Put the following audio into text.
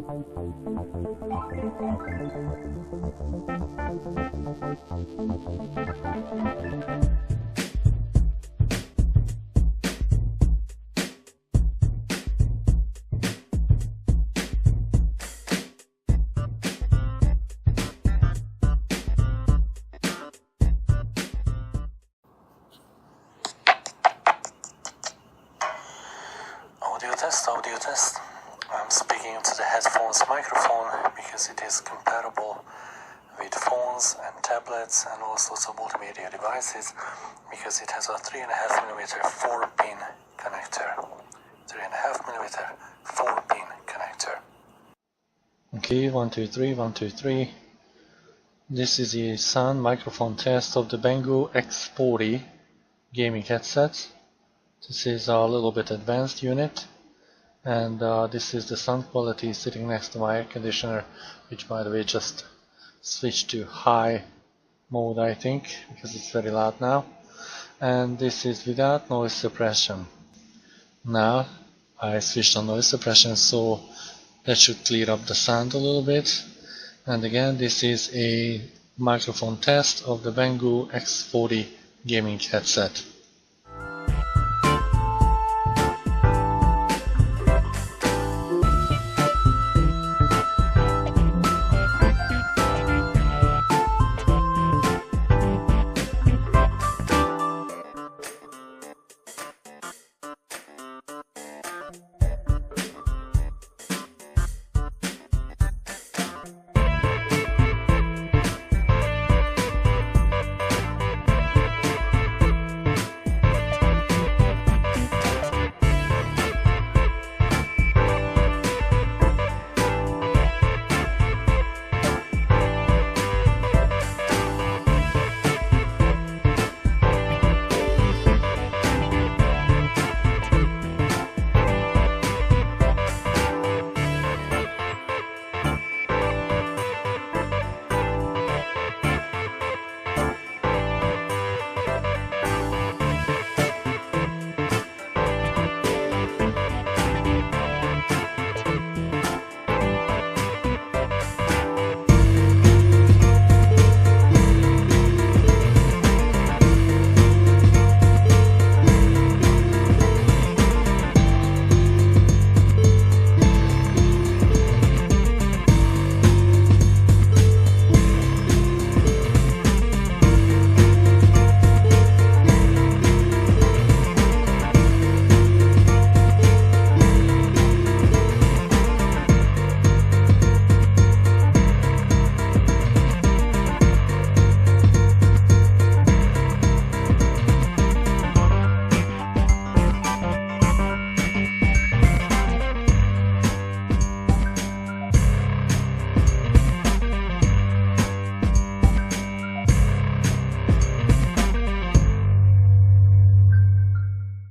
Audio test. I'm speaking to the headphones microphone because it is compatible with phones and tablets and all sorts of multimedia devices, because it has a 3.5mm 4-pin connector. 3.5mm 4-pin connector. Okay, 1, 2, 3, 1, 2, 3. This is the sound microphone test of the BENGOO X-40 gaming headset. This is a little bit advanced unit. And this is the sound quality sitting next to my air conditioner, which by the way just switched to high mode, I think, because it's very loud now. And this is without noise suppression. Now I switched on noise suppression, so that should clear up the sound a little bit. And again, this is a microphone test of the BENGOO X-40 gaming headset.